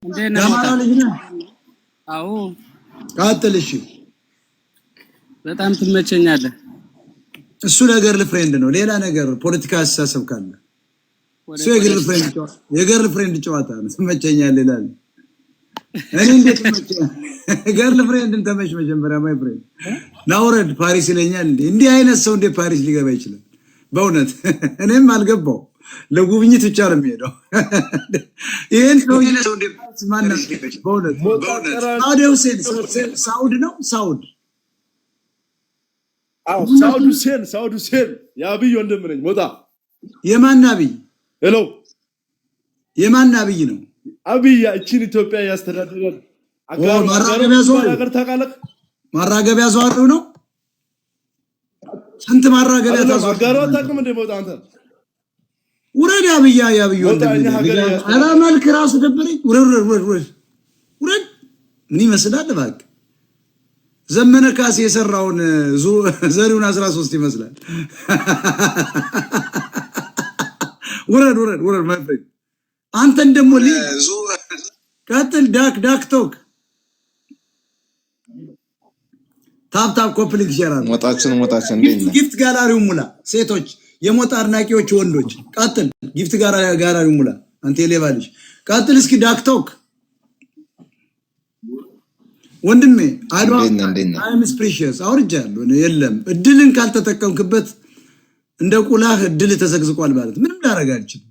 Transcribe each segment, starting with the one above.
የአማራ ልጅ ነህ? አዎ። ቀጥል። እሺ በጣም ትመቸኛለህ። እሱ ነገር ለፍሬንድ ነው። ሌላ ነገር ፖለቲካ አስተሳሰብ ካለ እሱ የገርል ፍሬንድ ጨዋታ ነው። ትመቸኛለህ ይላል። እኔ እንዴት ትመቸኛለህ? ገርል ፍሬንድን ተመች መጀመሪያ ማይ ፍሬንድ ናውረድ ፓሪስ ይለኛል። እንዲህ አይነት ሰው እንዴት ፓሪስ ሊገባ ይችላል? በእውነት እኔም አልገባው። ለጉብኝት ብቻ ነው የሚሄደው። ይሄን ሰው ማነው? በእውነት ሳውዲ ሁሴን ሳውድ ነው ሳውድ ሳውድ ሁሴን የአብይ ወንድም ነኝ። ሞጣ የማን አብይ? ሄሎ የማን አብይ ነው? አብይ እቺን ኢትዮጵያ ያስተዳድራል። ማራገቢያ ዘዋሪው ነው። ስንት ማራገቢያ ታጋራው ታቅም እንደ ሞጣ አንተ ውረድ። አብይ ወንድም አላ መልክ ራሱ ደበረኝ። ውረድ ምን ይመስላል? እባክህ ዘመነ ካሴ የሰራውን ዘሪውን 13 ይመስላል። ውረድ ማይ ፍሬንድ። አንተን ደግሞ ቀጥል። ዳክ ቶክ ታፕ ኮፕሊክ ይሻላል። ሞጣችን ጊፍት ጋላሪው ሙላ። ሴቶች የሞጣ አድናቂዎች ወንዶች ቀጥል። ጊፍት ጋላሪው ሙላ። አንተ የሌባ ልጅ ቀጥል። እስኪ ዳክ ቶክ ወንድሜ ታይም ኢዝ ፕሪሺየስ። አውርጃለሁ። የለም እድልን ካልተጠቀምክበት እንደ ቁላህ እድል ተዘግዝቋል ማለት ምንም ላደርግ አልችልም።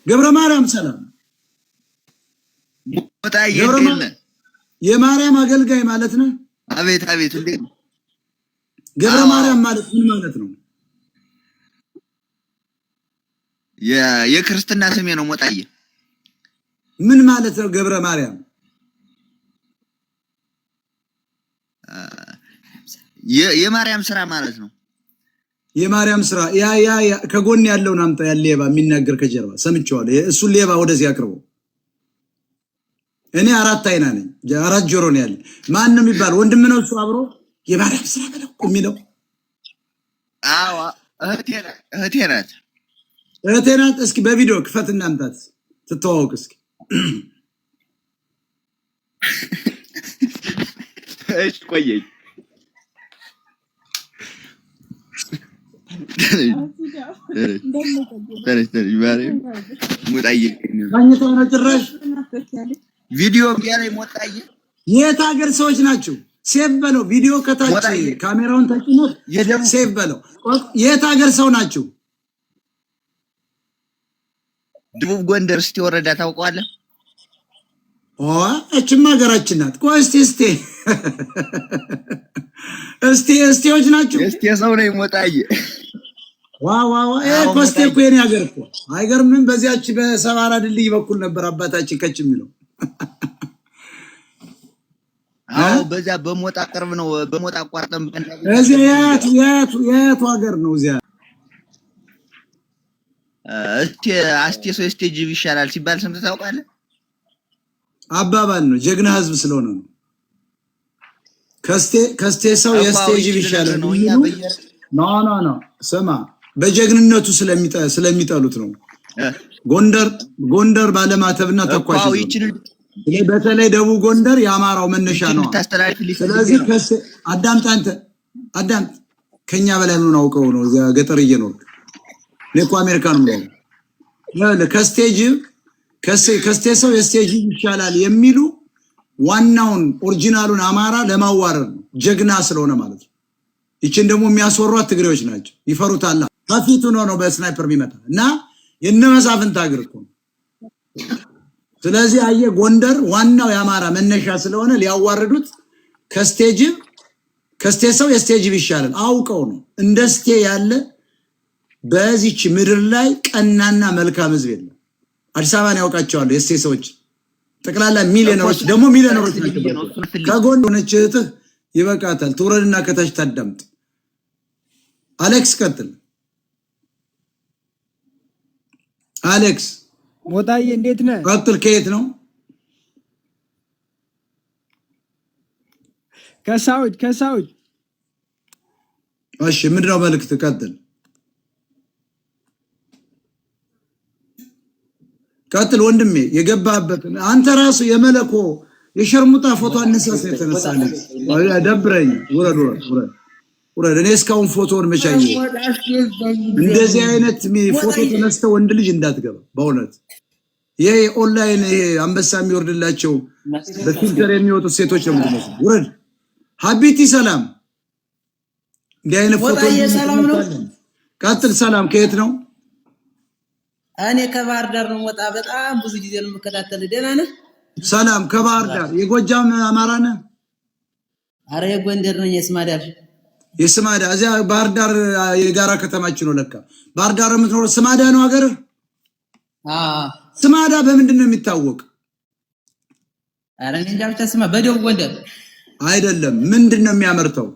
ገብረ ማርያም ሰላም። የማርያም አገልጋይ ማለት ነው። አቤት እንዴ! ገብረ ማርያም ማለት ምን ማለት ነው? የክርስትና ስሜ ነው። ሞጣዬ ምን ማለት ነው? ገብረ ማርያም የማርያም ስራ ማለት ነው። የማርያም ስራ ያ ከጎን ያለውን አምጣ። ያለ ሌባ የሚናገር ከጀርባ ሰምቼዋለሁ። እሱን ሌባ ወደዚህ አቅርበው። እኔ 4 አይና ነኝ፣ 4 ጆሮ ነው ያለ። ማን ነው የሚባል ወንድም ነው እሱ አብሮ የማርያም ስራ በለው የሚለው። አዎ እህቴ ናት። እስኪ በቪዲዮ ክፈትና አምጣት ትተዋወቅ እስኪ። እሺ ቆየኝ። ቪዲዮ ላይ ሞጣዬ የት ሀገር ሰዎች ናቸው? ሴቭ በለው። ቪዲዮ ከታች ካሜራውን ተጭኖት ሴቭ በለው። የት ሀገር ሰው ናቸው? ደቡብ ጎንደር እስቲ ወረዳ ታውቀዋለህ? እችማ ሀገራችን ናት። ቆይ እስቲዎች ናቸው። እስቲ ሰው ነው ሞጣዬ። ኮስቴ እኮ የኔ ሀገር እኮ አይገርምም? በዚያች በሰባራ ድልድይ በኩል ነበር አባታችን ከች የሚለው። አዎ በዚያ በሞጣ ቅርብ ነው። በሞጣ አቋርጠን እዚያ የቱ ሀገር ነው? እዚያ ስቴጅ ይሻላል ሲባል ሰምተህ ታውቃለህ? አባባል ነው። ጀግና ህዝብ ስለሆነ ነው። ከስቴ ሰው የስቴጅ ይሻላል ነው። ኖ ስማ፣ በጀግንነቱ ስለሚጠሉት ነው። ጎንደር ባለማተብና ተኳሽ ነው። በተለይ ደቡብ ጎንደር የአማራው መነሻ ነው። ስለዚህ አዳምጥ፣ ከኛ በላይ ምን አውቀው ነው? እዚያ ገጠር እየኖርክ እኔ እኮ አሜሪካን ነው። ከስቴ ሰው የስቴጅ ይሻላል የሚሉ ዋናውን ኦሪጂናሉን አማራ ለማዋረድ ነው። ጀግና ስለሆነ ማለት ነው። ይችን ደግሞ የሚያስወሯት ትግሬዎች ናቸው። ይፈሩታል። ከፊቱ ነው በስናይፐር የሚመጣ እና የነመሳፍንት ሀገር እኮ ነው። ስለዚህ አየህ ጎንደር ዋናው የአማራ መነሻ ስለሆነ ሊያዋርዱት ከስቴ ሰው የስቴጅ ይሻላል አውቀው ነው። እንደ ስቴ ያለ በዚች ምድር ላይ ቀናና መልካም ህዝብ የለም። አዲስ አበባን ያውቃቸዋል። የስቴ ሰዎች ጠቅላላ ሚሊዮነሮች ናቸው። ከጎን ሆነች እህትህ ይበቃታል። ትውረድና ከታች ታዳምጥ። አሌክስ ቀጥል። አሌክስ ሞጣዬ እንዴት ነህ? ቀጥል። ከየት ነው? ከሳውድ። እሺ ምንድነው መልዕክት? ቀጥል። ቀጥል ወንድሜ የገባበት አንተ ራሱ የመለኮ የሸርሙጣ ፎቶ አነሳስ የተነሳለች ደብረኝ ወረድ እኔ እስካሁን ፎቶውን መቻኝ እንደዚህ አይነት ፎቶ ተነስተው ወንድ ልጅ እንዳትገባ በእውነት ይሄ ኦንላይን ይሄ አንበሳ የሚወርድላቸው በፊልተር የሚወጡ ሴቶች ነው የምትመስሉ ወረድ ሀቢቲ ሰላም እንዲህ አይነት ፎቶ ሰላም ነው ቀጥል ሰላም ከየት ነው እኔ ከባህር ዳር ነው ወጣ በጣም ብዙ ጊዜ ነው መከታተል ደህና ነህ ሰላም ከባህር ዳር የጎጃም አማራ ነህ አረ የጎንደር ነኝ የስማዳ እዚያ ባህር ዳር የጋራ ከተማችን ነው ለካ ባህር ዳር የምትኖር ስማዳ ነው ሀገር ስማዳ በምንድን ነው የሚታወቅ አረ እኔ እንጃ ብቻ ስማ በደቡብ ጎንደር አይደለም ምንድን ነው የሚያመርተው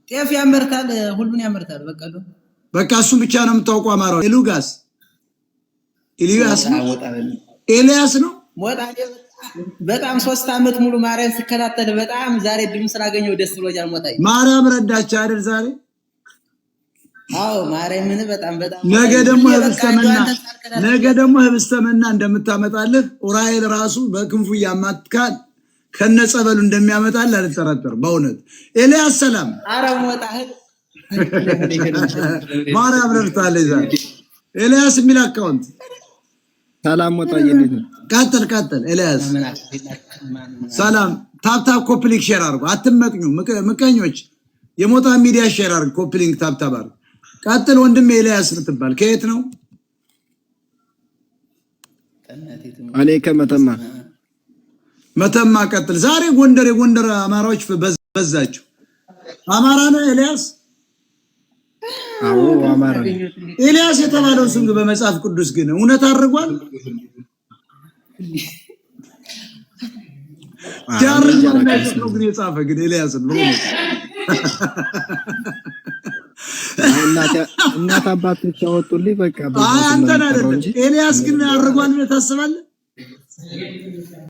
ጤፍ ያመርታል ሁሉን ያመርታል በቃ እሱ ብቻ ነው የምታውቀው አማራው ኤልያስ ነው ሞታ በጣም 3 አመት ሙሉ ማርያም ሲከታተል በጣም ዛሬ ድምጽ ስላገኘው ደስ ብሎኛል ሞታይ ማርያም ረዳች አይደል ዛሬ አዎ ማርያም ምን በጣም ነገ ደግሞ ህብስተመና እንደምታመጣልህ ኡራኤል ራሱ በክንፉ ያማትካል ከነጸበሉ እንደሚያመጣል አልተጠራጠር በእውነት ኤልያስ ሰላም አረብ ሞታ ማርያም ረድታለች ዛሬ ኤልያስ የሚል አካውንት ሰላም ሞታዬ እንዴት ነው ቀጥል ኤልያስ ሰላም ታፕታፕ ኮፕሊንግ ሼር አድርጉ አትመቅኙ ምቀኞች የሞታ ሚዲያ ሼር አድርጉ ኮፕሊንግ ታፕታፕ አድርጉ ቀጥል ወንድም ኤልያስ ምትባል ከየት ነው እኔ ከመተማ ቀጥል ዛሬ የጎንደር አማራዎች በዛችሁ አማራ ነው ኤልያስ አዎ አማራ ኤልያስ የተባለው ስም በመጽሐፍ ቅዱስ ግን እውነት አድርጓል ነው ግን የጻፈ ግን ኤልያስ ነው እናት አባቶች ያወጡልኝ በቃ አንተ አይደለም ኤልያስ ግን አድርጓል ታስባለህ